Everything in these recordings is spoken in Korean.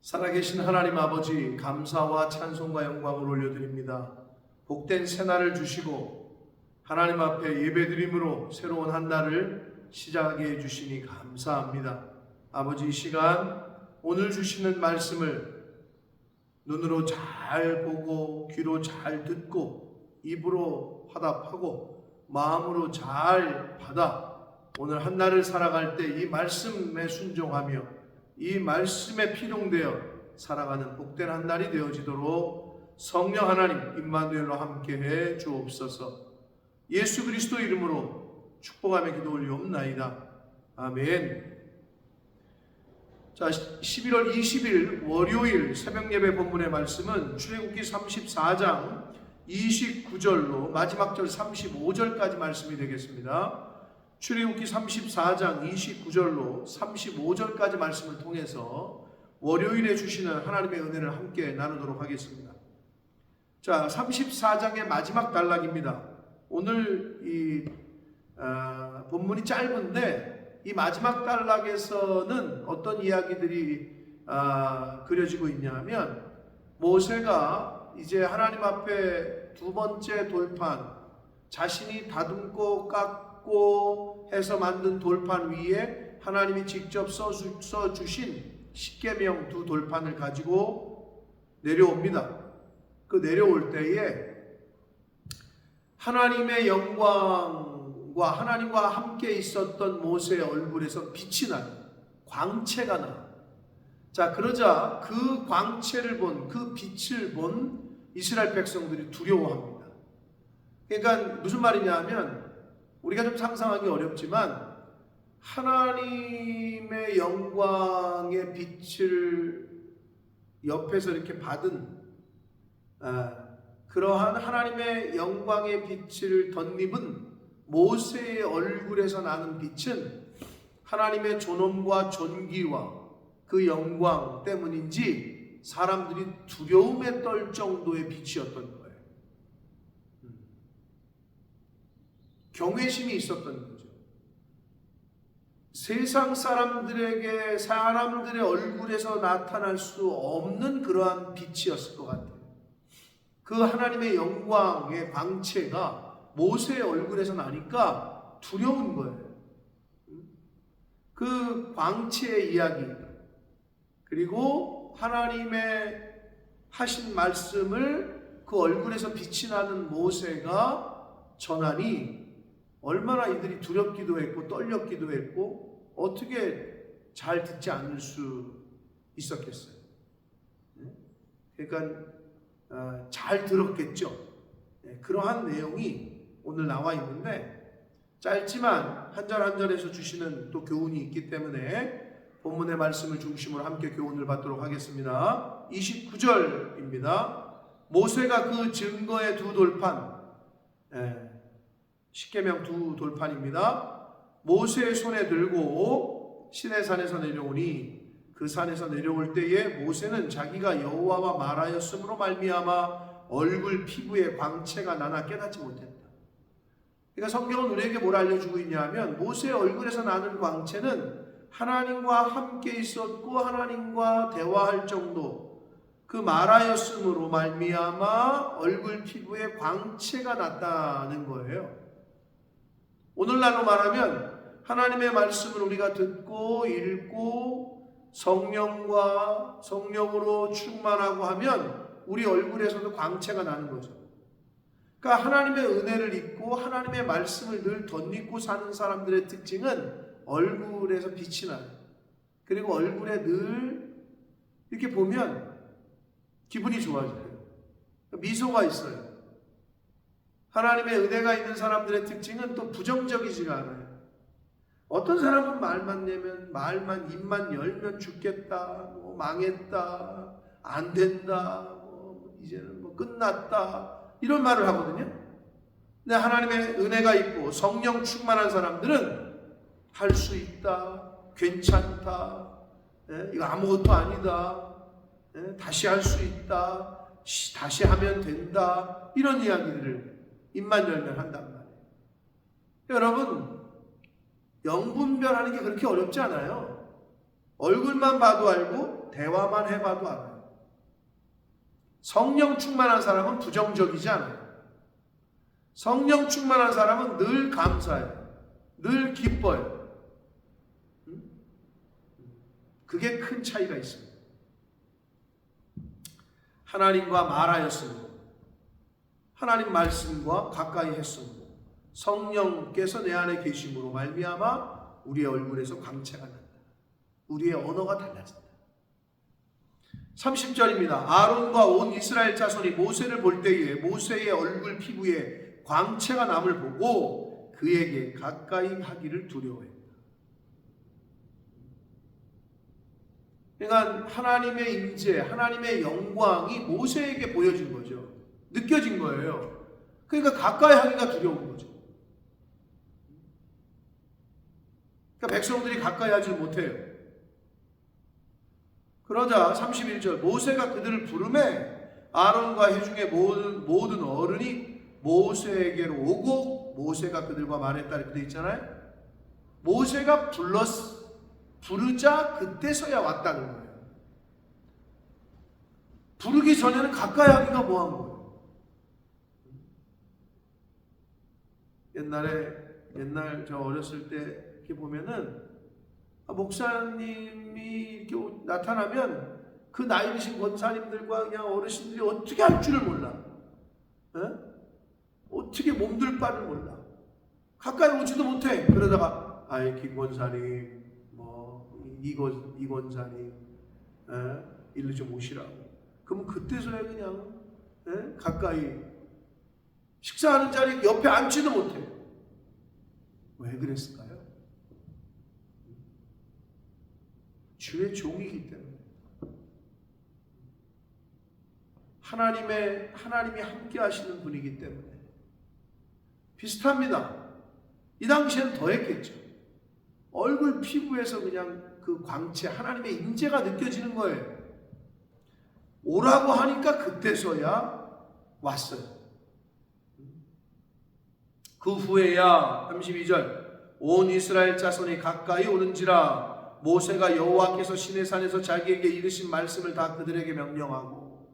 살아계신 하나님 아버지, 감사와 찬송과 영광을 올려드립니다. 복된 새날을 주시고 하나님 앞에 예배드림으로 새로운 한 달을 시작하게 해주시니 감사합니다. 아버지, 이 시간 오늘 주시는 말씀을 눈으로 잘 보고 귀로 잘 듣고 입으로 화답하고 마음으로 잘 받아 오늘 한 날을 살아갈 때 이 말씀에 순종하며 이 말씀에 피동되어 살아가는 복된 한 날이 되어지도록 성령 하나님 임마누엘로 함께해 주옵소서. 예수 그리스도 이름으로 축복하며 기도 올리옵나이다. 아멘. 자, 11월 20일 월요일 새벽 예배 본문의 말씀은 출애굽기 34장 29절로 마지막 절 35절까지 말씀이 되겠습니다. 출애굽기 34장 29절로 35절까지 말씀을 통해서 월요일에 주시는 하나님의 은혜를 함께 나누도록 하겠습니다. 자, 34장의 마지막 단락입니다. 오늘 이 본문이 짧은데 이 마지막 단락에서는 어떤 이야기들이 그려지고 있냐면, 모세가 이제 하나님 앞에 두 번째 돌판, 자신이 다듬고 깎고 해서 만든 돌판 위에 하나님이 직접 써주신 십계명 두 돌판을 가지고 내려옵니다. 그 내려올 때에 하나님의 영광과 하나님과 함께 있었던 모세의 얼굴에서 빛이 나요. 광채가 나요. 자, 그러자 그 광채를 본, 그 빛을 본 이스라엘 백성들이 두려워합니다. 그러니까 무슨 말이냐 하면, 우리가 좀 상상하기 어렵지만 하나님의 영광의 빛을 옆에서 이렇게 받은 그러한 하나님의 영광의 빛을 덧입은 모세의 얼굴에서 나는 빛은 하나님의 존엄과 존귀와 그 영광 때문인지 사람들이 두려움에 떨 정도의 빛이었던 거예요. 경외심이 있었던 거죠. 세상 사람들에게 사람들의 얼굴에서 나타날 수 없는 그러한 빛이었을 것 같아요. 그 하나님의 영광의 광채가 모세의 얼굴에서 나니까 두려운 거예요. 그 광채의 이야기, 그리고 하나님의 하신 말씀을 그 얼굴에서 빛이 나는 모세가 전하니 얼마나 이들이 두렵기도 했고 떨렸기도 했고 어떻게 잘 듣지 않을 수 있었겠어요. 그러니까 잘 들었겠죠. 그러한 내용이 오늘 나와 있는데, 짧지만 한 절 한 절에서 주시는 또 교훈이 있기 때문에 본문의 말씀을 중심으로 함께 교훈을 받도록 하겠습니다. 29절입니다. 모세가 그 증거의 두 돌판, 십계명 두 돌판입니다. 모세의 손에 들고 시내산에서 내려오니 그 산에서 내려올 때에 모세는 자기가 여호와와 말하였으므로 말미암아 얼굴 피부에 광채가 나나 깨닫지 못했다. 그러니까 성경은 우리에게 뭘 알려주고 있냐면, 모세의 얼굴에서 나는 광채는 하나님과 함께 있었고 하나님과 대화할 정도, 그 말하였으므로 말미암아 얼굴 피부에 광채가 났다는 거예요. 오늘날로 말하면 하나님의 말씀을 우리가 듣고 읽고 성령으로 충만하고 하면 우리 얼굴에서도 광채가 나는 거죠. 그러니까 하나님의 은혜를 입고 하나님의 말씀을 늘 덧입고 사는 사람들의 특징은 얼굴에서 빛이 나요. 그리고 얼굴에 늘 이렇게 보면 기분이 좋아져요. 미소가 있어요. 하나님의 은혜가 있는 사람들의 특징은 또 부정적이지가 않아요. 어떤 사람은 말만 내면, 입만 열면 죽겠다, 망했다, 안 된다, 이제는 끝났다, 이런 말을 하거든요. 근데 하나님의 은혜가 있고 성령 충만한 사람들은 할 수 있다, 괜찮다, 이거 아무것도 아니다, 다시 할 수 있다, 다시 하면 된다, 이런 이야기들을 입만 열면 한단 말이에요. 여러분, 영분별하는 게 그렇게 어렵지 않아요. 얼굴만 봐도 알고 대화만 해봐도 알아요. 성령 충만한 사람은 부정적이지 않아요. 성령 충만한 사람은 늘 감사해요. 늘 기뻐요. 그게 큰 차이가 있습니다. 하나님과 말하였으므로, 하나님 말씀과 가까이 했으므로, 성령께서 내 안에 계심으로 말미암아 우리의 얼굴에서 광채가 난다. 우리의 언어가 달라진다. 30절입니다. 아론과 온 이스라엘 자손이 모세를 볼 때에 모세의 얼굴 피부에 광채가 남을 보고 그에게 가까이 하기를 두려워했다. 그러니까 하나님의 임재, 하나님의 영광이 모세에게 보여진 거죠. 느껴진 거예요. 그러니까 가까이 하기가 두려운 거죠. 그러니까 백성들이 가까이 하지 못해요. 그러자 31절 모세가 그들을 부르매 아론과 회중의 모든 어른이 모세에게로 오고 모세가 그들과 말했다 이렇게 돼 있잖아요. 모세가 부르자 그때서야 왔다는 거예요. 부르기 전에는 가까이 하기가 뭐한 거예요. 옛날 저 어렸을 때 이렇게 보면은 목사님이 이렇게 나타나면 그 나이 드신 권사님들과 그냥 어르신들이 어떻게 할 줄을 몰라. 에? 어떻게 몸둘 바를 몰라. 가까이 오지도 못해. 그러다가 아이 김 권사님 이 권사님 일로 좀 오시라고. 그럼 그때서야 그냥 가까이 식사하는 자리 옆에 앉지도 못해. 왜 그랬을까요? 주의 종이기 때문에. 하나님이 함께 하시는 분이기 때문에. 비슷합니다. 이 당시엔 더 했겠죠. 얼굴 피부에서 그냥 그 광채, 하나님의 임재가 느껴지는 거예요. 오라고 하니까 그때서야 왔어요. 그 후에야 32절 온 이스라엘 자손이 가까이 오는지라 모세가 여호와께서 시내산에서 자기에게 이르신 말씀을 다 그들에게 명령하고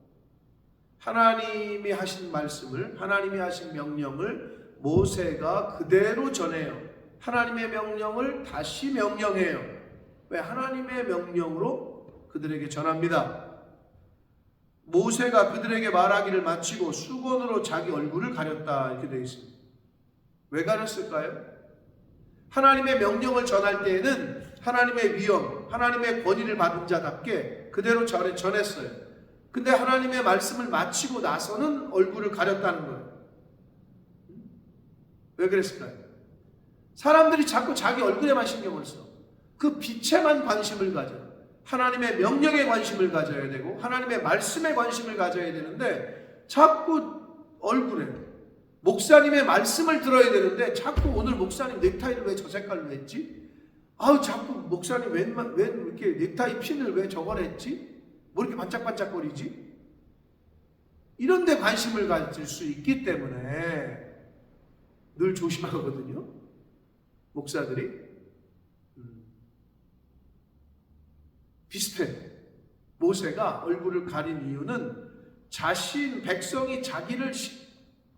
하나님이 하신 말씀을 하나님이 하신 명령을 모세가 그대로 전해요. 하나님의 명령을 다시 명령해요. 왜? 하나님의 명령으로 그들에게 전합니다. 모세가 그들에게 말하기를 마치고 수건으로 자기 얼굴을 가렸다 이렇게 되어 있습니다. 왜 가렸을까요? 하나님의 명령을 전할 때에는 하나님의 위엄, 하나님의 권위를 받은 자답게 그대로 전했어요. 근데 하나님의 말씀을 마치고 나서는 얼굴을 가렸다는 거예요. 왜 그랬을까요? 사람들이 자꾸 자기 얼굴에만 신경을 써. 그 빛에만 관심을 가져. 하나님의 명령에 관심을 가져야 되고 하나님의 말씀에 관심을 가져야 되는데 자꾸 얼굴에 목사님의 말씀을 들어야 되는데 자꾸 오늘 목사님 넥타이를 왜 저 색깔로 했지? 자꾸 목사님 웬 이렇게 넥타이 핀을 왜 저걸 했지? 뭐 이렇게 반짝반짝거리지? 이런 데 관심을 가질 수 있기 때문에 늘 조심하거든요. 목사들이. 비슷해. 모세가 얼굴을 가린 이유는 백성이 자기를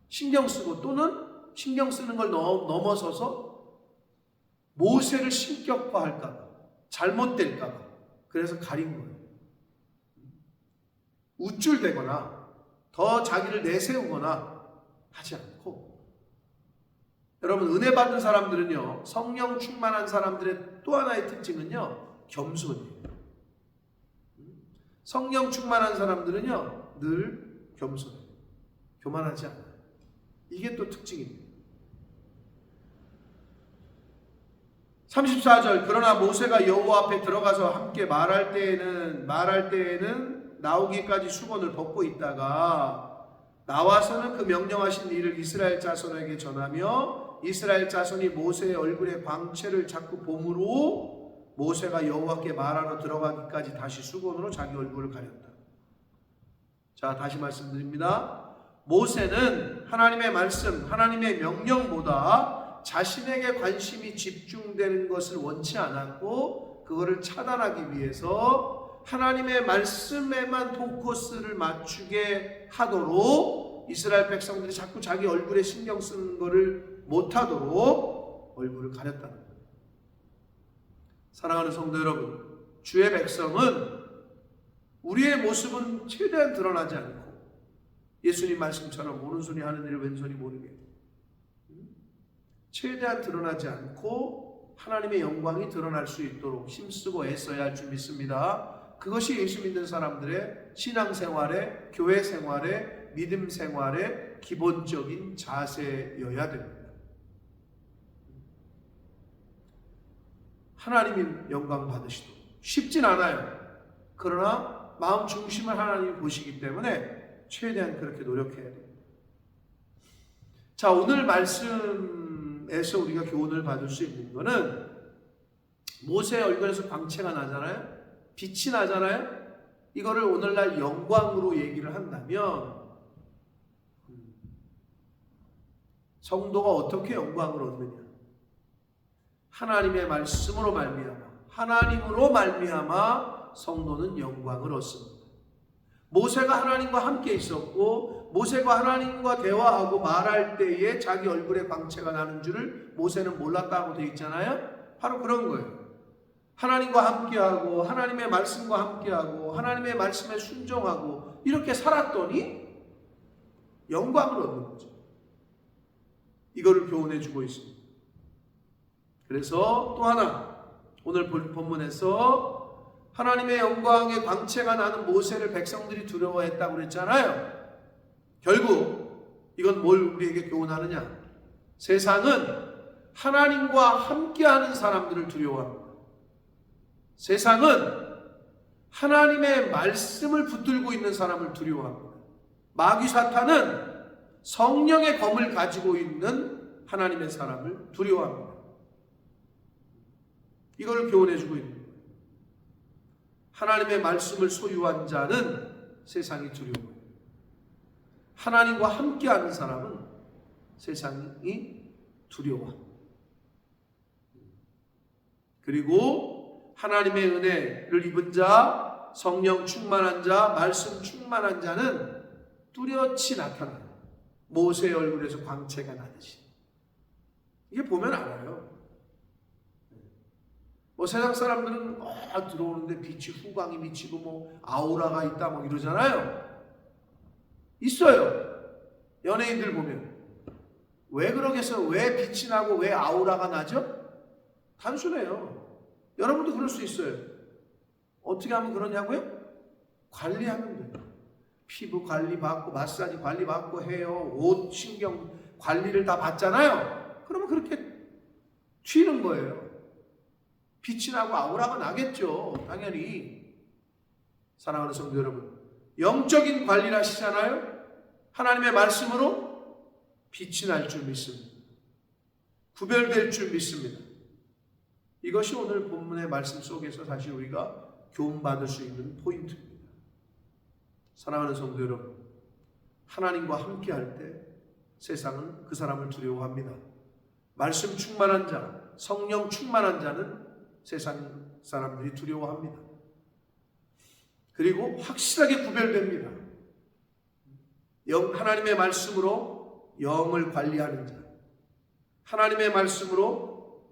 신경 쓰고 또는 신경 쓰는 걸 넘어서서 모세를 신격화할까봐, 잘못될까봐, 그래서 가린 거예요. 우쭐대거나 더 자기를 내세우거나 하지 않고. 여러분, 은혜 받은 사람들은요, 성령 충만한 사람들의 또 하나의 특징은요, 겸손이에요. 성령 충만한 사람들은요, 늘 겸손해요. 교만하지 않아요. 이게 또 특징입니다. 34절 그러나 모세가 여호와 앞에 들어가서 함께 말할 때에는 나오기까지 수건을 벗고 있다가 나와서는 그 명령하신 일을 이스라엘 자손에게 전하며 이스라엘 자손이 모세의 얼굴에 광채를 자꾸 봄으로 모세가 여호와께 말하러 들어가기까지 다시 수건으로 자기 얼굴을 가렸다. 자, 다시 말씀드립니다. 모세는 하나님의 말씀, 하나님의 명령보다 자신에게 관심이 집중되는 것을 원치 않았고 그거를 차단하기 위해서 하나님의 말씀에만 포커스를 맞추게 하도록 이스라엘 백성들이 자꾸 자기 얼굴에 신경 쓰는 것을 못하도록 얼굴을 가렸다는 거예요. 사랑하는 성도 여러분, 주의 백성은 우리의 모습은 최대한 드러나지 않고 예수님 말씀처럼 오른손이 하는 일을 왼손이 모르게 최대한 드러나지 않고 하나님의 영광이 드러날 수 있도록 힘쓰고 애써야 할 줄 믿습니다. 그것이 예수 믿는 사람들의 신앙생활의, 교회 생활의, 믿음 생활의 기본적인 자세여야 됩니다. 하나님이 영광 받으시도록 쉽진 않아요. 그러나 마음 중심을 하나님이 보시기 때문에 최대한 그렇게 노력해야 돼요. 자, 오늘 말씀에서 우리가 교훈을 받을 수 있는 것은 모세의 얼굴에서 광채가 나잖아요. 빛이 나잖아요. 이거를 오늘날 영광으로 얘기를 한다면 성도가 어떻게 영광을 얻느냐? 하나님의 말씀으로 말미암아, 하나님으로 말미암아 성도는 영광을 얻습니다. 모세가 하나님과 함께 있었고 모세가 하나님과 대화하고 말할 때에 자기 얼굴에 광채가 나는 줄을 모세는 몰랐다고 되어 있잖아요. 바로 그런 거예요. 하나님과 함께하고 하나님의 말씀과 함께하고 하나님의 말씀에 순종하고 이렇게 살았더니 영광을 얻는 거죠. 이거를 교훈해 주고 있습니다. 그래서 또 하나 오늘 본문에서 하나님의 영광의 광채가 나는 모세를 백성들이 두려워했다고 그랬잖아요. 결국 이건 뭘 우리에게 교훈하느냐? 세상은 하나님과 함께하는 사람들을 두려워합니다. 세상은 하나님의 말씀을 붙들고 있는 사람을 두려워합니다. 마귀 사탄은 성령의 검을 가지고 있는 하나님의 사람을 두려워합니다. 이걸 교훈해주고 있는 거예요. 하나님의 말씀을 소유한 자는 세상이 두려워해요. 하나님과 함께하는 사람은 세상이 두려워합니다. 그리고 하나님의 은혜를 입은 자, 성령 충만한 자, 말씀 충만한 자는 뚜렷이 나타나요. 모세의 얼굴에서 광채가 나듯이. 이게 보면 알아요. 뭐 세상 사람들은 들어오는데 빛이 후광이 비치고 뭐 아우라가 있다 뭐 이러잖아요. 있어요. 연예인들 보면. 왜 그러겠어요? 왜 빛이 나고 왜 아우라가 나죠? 단순해요. 여러분도 그럴 수 있어요. 어떻게 하면 그러냐고요? 관리하면 돼요. 피부 관리 받고 마사지 관리 받고 해요. 옷 신경 관리를 다 받잖아요. 그러면 그렇게 튀는 거예요. 빛이 나고 아우라가 나겠죠. 당연히. 사랑하는 성도 여러분, 영적인 관리를 하시잖아요. 하나님의 말씀으로 빛이 날 줄 믿습니다. 구별될 줄 믿습니다. 이것이 오늘 본문의 말씀 속에서 사실 우리가 교훈받을 수 있는 포인트입니다. 사랑하는 성도 여러분, 하나님과 함께할 때 세상은 그 사람을 두려워합니다. 말씀 충만한 자, 성령 충만한 자는 세상 사람들이 두려워합니다. 그리고 확실하게 구별됩니다. 하나님의 말씀으로 영을 관리하는 자, 하나님의 말씀으로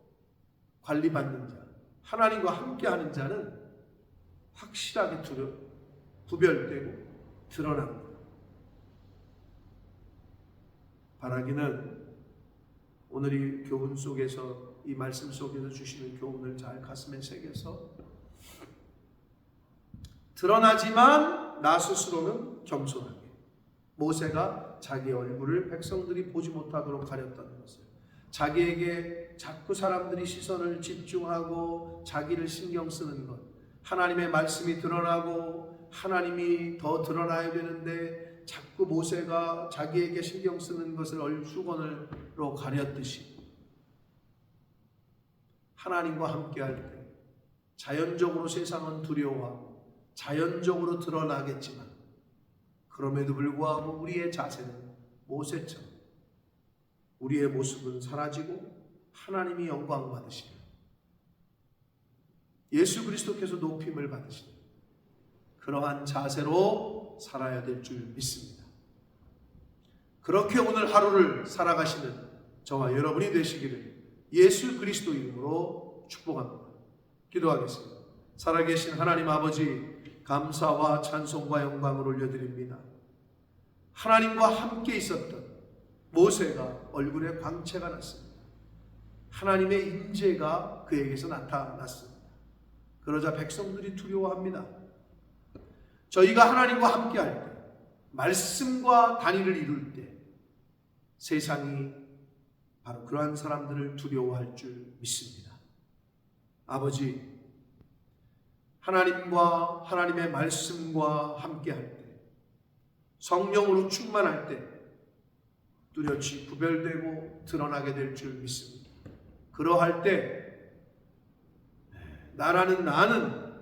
관리받는 자, 하나님과 함께하는 자는 확실하게 구별되고 드러납니다. 바라기는 오늘 이 교훈 속에서, 이 말씀 속에서 주시는 교훈을 잘 가슴에 새겨서 드러나지만 나 스스로는 겸손하게, 모세가 자기 얼굴을 백성들이 보지 못하도록 가렸다는 것을, 자기에게 자꾸 사람들이 시선을 집중하고 자기를 신경 쓰는 것, 하나님의 말씀이 드러나고 하나님이 더 드러나야 되는데 자꾸 모세가 자기에게 신경 쓰는 것을 얼수건으로 가렸듯이 하나님과 함께할 때 자연적으로 세상은 두려워하고 자연적으로 드러나겠지만 그럼에도 불구하고 우리의 자세는 모세처럼 우리의 모습은 사라지고 하나님이 영광 받으시며 예수 그리스도께서 높임을 받으시며 그러한 자세로 살아야 될 줄 믿습니다. 그렇게 오늘 하루를 살아가시는 저와 여러분이 되시기를 예수 그리스도 이름으로 축복합니다. 기도하겠습니다. 살아계신 하나님 아버지, 감사와 찬송과 영광을 올려드립니다. 하나님과 함께 있었던 모세가 얼굴에 광채가 났습니다. 하나님의 임재가 그에게서 나타났습니다. 그러자 백성들이 두려워합니다. 저희가 하나님과 함께 할 때, 말씀과 단위를 이룰 때 세상이 바로 그러한 사람들을 두려워할 줄 믿습니다. 아버지, 하나님과 하나님의 말씀과 함께 할 때, 성령으로 충만할 때 뚜렷이 구별되고 드러나게 될 줄 믿습니다. 그러할 때 나라는 나는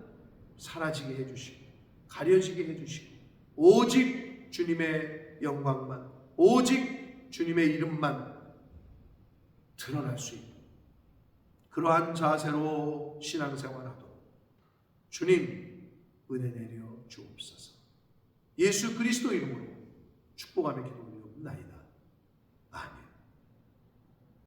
사라지게 해주시고 가려지게 해주시고 오직 주님의 영광만, 오직 주님의 이름만 드러날 수 있는 그러한 자세로 신앙생활하도록 주님 은혜 내려 주옵소서. 예수 그리스도 이름으로 축복하며 기도 올리옵나이다.